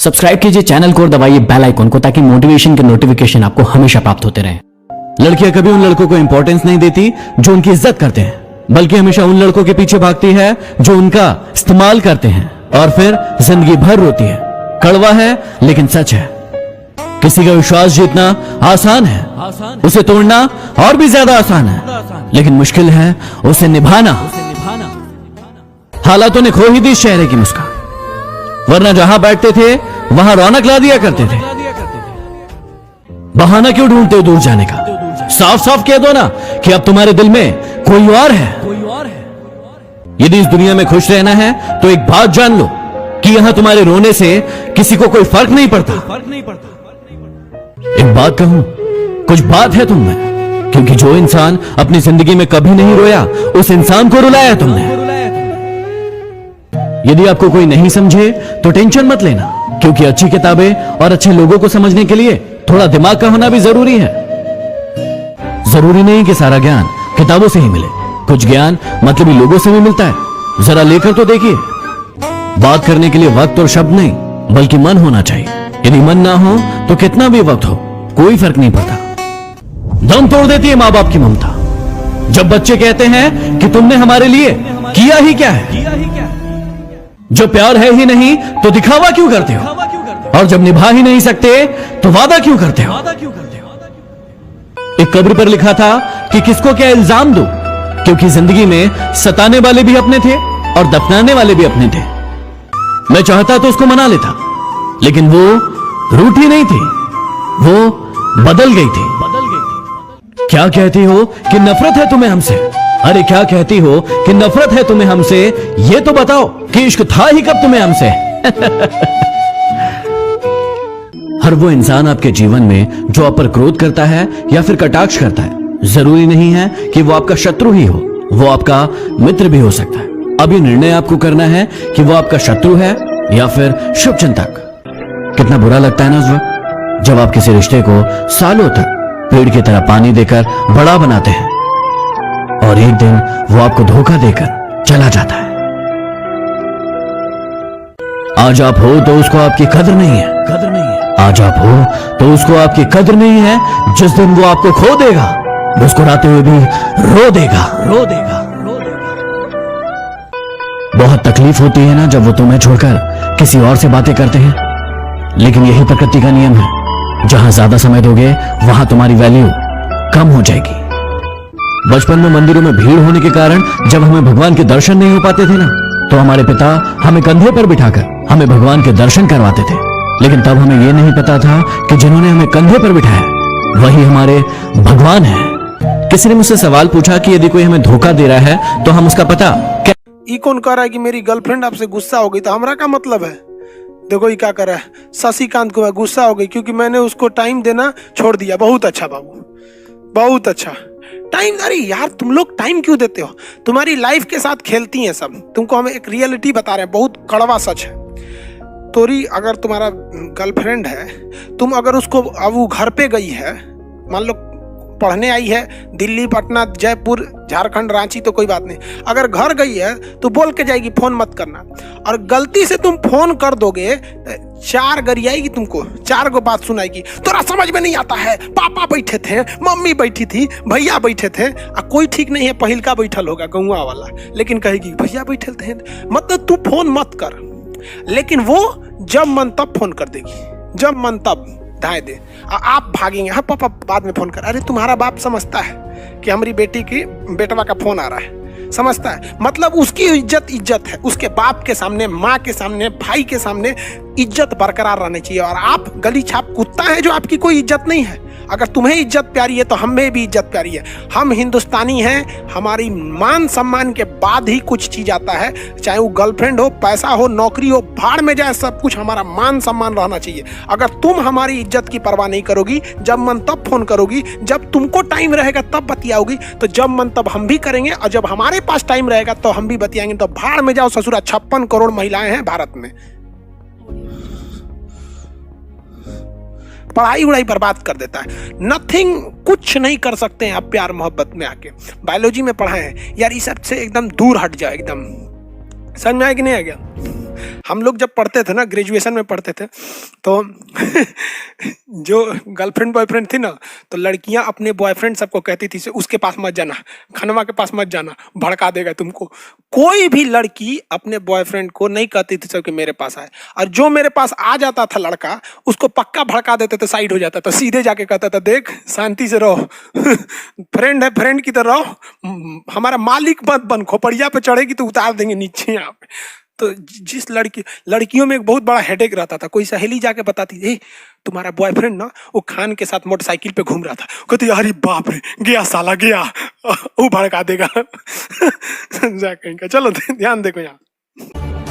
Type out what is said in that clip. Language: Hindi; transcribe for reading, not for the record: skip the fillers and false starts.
सब्सक्राइब कीजिए चैनल को और दबाइए बेल आइकन को ताकि मोटिवेशन के नोटिफिकेशन आपको हमेशा प्राप्त होते रहें। लड़कियां कभी उन लड़कों को इंपॉर्टेंस नहीं देती जो उनकी इज्जत करते हैं, बल्कि हमेशा उन लड़कों के पीछे भागती है जो उनका इस्तेमाल करते हैं और फिर जिंदगी भर रोती है। कड़वा है लेकिन सच है। किसी का विश्वास जीतना आसान है, उसे तोड़ना और भी ज्यादा आसान है, लेकिन मुश्किल है उसे निभाना। हालातों ने खो ही दी इस चेहरे की मुस्कान, वरना जहां बैठते थे वहां रौनक ला दिया करते थे। बहाना क्यों ढूंढते हो दूर जाने का? साफ साफ कह दो ना कि अब तुम्हारे दिल में कोई और है। यदि इस दुनिया में खुश रहना है तो एक बात जान लो कि यहां तुम्हारे रोने से किसी को कोई फर्क नहीं पड़ता। एक बात कहूं, कुछ बात है तुम में, क्योंकि जो इंसान अपनी जिंदगी में कभी नहीं रोया उस इंसान को रुलाया तुमने। यदि आपको कोई नहीं समझे तो टेंशन मत लेना, क्योंकि अच्छी किताबें और अच्छे लोगों को समझने के लिए थोड़ा दिमाग का होना भी जरूरी है। जरूरी नहीं कि सारा ज्ञान किताबों से ही मिले, कुछ ज्ञान मतलबी लोगों से भी मिलता है। जरा लेकर तो देखिए। बात करने के लिए वक्त और शब्द नहीं, बल्कि मन होना चाहिए। यदि मन ना हो तो कितना भी वक्त हो कोई फर्क नहीं पड़ता। दम तोड़ देती है मां बाप की ममता, जब बच्चे कहते हैं कि तुमने हमारे लिए किया ही क्या है। जो प्यार है ही नहीं तो दिखावा क्यों करते हो, और जब निभा ही नहीं सकते तो वादा क्यों करते हो। एक कब्र पर लिखा था कि किसको क्या इल्जाम दो, क्योंकि जिंदगी में सताने वाले भी अपने थे और दफनाने वाले भी अपने थे। मैं चाहता तो उसको मना लेता, लेकिन वो रूठी नहीं थी, वो बदल गई थी। क्या कहती हो कि नफरत है तुम्हें हमसे? अरे क्या कहती हो कि नफरत है तुम्हें हमसे? ये तो बताओ कि इश्क था ही कब तुम्हें हमसे। हर वो इंसान आपके जीवन में जो आप पर क्रोध करता है या फिर कटाक्ष करता है, जरूरी नहीं है कि वो आपका शत्रु ही हो, वो आपका मित्र भी हो सकता है। अब ये निर्णय आपको करना है कि वो आपका शत्रु है या फिर शुभचिंतक। कितना बुरा लगता है ना उस वक्त जब आप किसी रिश्ते को सालों तक पेड़ की तरह पानी देकर बड़ा बनाते हैं और एक दिन वो आपको धोखा देकर चला जाता है। आज आप हो तो उसको आपकी कदर नहीं है। आज आप हो तो उसको आपकी कदर नहीं है। जिस दिन वो आपको खो देगा, मुस्कुराते हुए भी रो देगा। बहुत तकलीफ होती है ना जब वो तुम्हें छोड़कर किसी और से बातें करते हैं, लेकिन यही प्रकृति का नियम है। जहां ज्यादा समय दोगे वहां तुम्हारी वैल्यू कम हो जाएगी। बचपन में मंदिरों में भीड़ होने के कारण जब हमें भगवान के दर्शन नहीं हो पाते थे ना, तो हमारे पिता हमें कंधे पर बिठाकर हमें भगवान के दर्शन करवाते थे। लेकिन तब हमें यह नहीं पता था कि जिन्होंने हमें कंधे पर बिठाया वही हमारे भगवान है। किसी ने मुझसे सवाल पूछा कि यदि कोई हमें धोखा दे रहा है तो हम उसका पता ये कौन कह रहा है कि मेरी गर्लफ्रेंड आपसे गुस्सा हो गई, तो हमरा का मतलब है। देखो ये क्या कर रहा है, शशिकांत को गुस्सा हो गई क्योंकि मैंने उसको टाइम देना छोड़ दिया। बहुत अच्छा बाबू, बहुत अच्छा टाइम। अरे यार तुम लोग टाइम क्यों देते हो? तुम्हारी लाइफ के साथ खेलती हैं सब। तुमको हम एक रियलिटी बता रहे हैं, बहुत कड़वा सच है। तोरी अगर तुम्हारा गर्लफ्रेंड है, तुम अगर उसको अब वो घर पे गई है, मान लो पढ़ने आई है दिल्ली, पटना, जयपुर, झारखंड, रांची, तो कोई बात नहीं। अगर घर गई है तो बोल के जाएगी फोन मत करना, और गलती से तुम फोन कर दोगे, चार गरियाएगी तुमको, चार गो बात सुनाएगी। तोरा समझ में नहीं आता है, पापा बैठे थे, मम्मी बैठी थी, भैया बैठे थे। कोई ठीक नहीं है, पहिलका बैठल होगा गौवा वाला, लेकिन कहेगी भैया बैठे थे। मतलब तू फोन मत कर, लेकिन वो जब मन तब फोन कर देगी, जब मन तब धाए दे। आप भागेंगे, हाँ पापा बाद में फोन कर। अरे तुम्हारा बाप समझता है कि हमारी बेटी की बेटवा का फोन आ रहा है, समझता है। मतलब उसकी इज्जत है, उसके बाप के सामने, माँ के सामने, भाई के सामने इज्जत बरकरार रहनी चाहिए। और आप गली छाप कुत्ता है जो आपकी कोई इज्जत नहीं है। अगर तुम्हें इज्जत प्यारी है तो हमें भी इज्जत प्यारी है। हम हिंदुस्तानी हैं, हमारी मान सम्मान के बाद ही कुछ चीज आता है, चाहे वो गर्लफ्रेंड हो, पैसा हो, नौकरी हो, भाड़ में जाए, सब कुछ हमारा मान सम्मान रहना चाहिए। अगर तुम हमारी इज्जत की परवाह नहीं करोगी, जब मन तब फोन करोगी, जब तुमको टाइम रहेगा तब बतियाओगी, तो जब मन तब हम भी करेंगे, और जब हमारे पास टाइम रहेगा तो हम भी बतियाएंगे। तो भाड़ में जाओ ससुरा। 56 करोड़ महिलाएं हैं भारत में। पढ़ाई उड़ाई बर्बाद कर देता है। नथिंग, कुछ नहीं कर सकते हैं आप प्यार मोहब्बत में आके। बायोलॉजी में पढ़ा है यार, इस सब से एकदम दूर हट जाए, एकदम समझ में आया कि नहीं आ गया? हम लोग जब पढ़ते थे ना, ग्रेजुएशन में पढ़ते थे, तो जो गर्लफ्रेंड बॉयफ्रेंड थी ना, तो लड़कियां अपने बॉयफ्रेंड सबको कहती थी उसके पास मत जाना, खनवा के पास मत जाना, भड़का देगा तुमको। कोई भी लड़की अपने बॉयफ्रेंड को नहीं कहती थी सबके मेरे पास आए, और जो मेरे पास आ जाता था लड़का, उसको पक्का भड़का देते थे, साइड हो जाता था, सीधे जाके कहता था देख शांति से रहो, फ्रेंड है फ्रेंड की तरह रहो, हमारा मालिक मत बन, खोपड़िया पे चढ़ेगी तो उतार देंगे नीचे यहाँ पे। तो जिस लड़कियों में एक बहुत बड़ा हेडेक रहता था, कोई सहेली जाके बताती ए तुम्हारा बॉयफ्रेंड ना वो खान के साथ मोटरसाइकिल पे घूम रहा था, कहती अरे बाप रे गया साला गया, वो भड़का देगा। जा कहीं का, चलो ध्यान देखो यहाँ।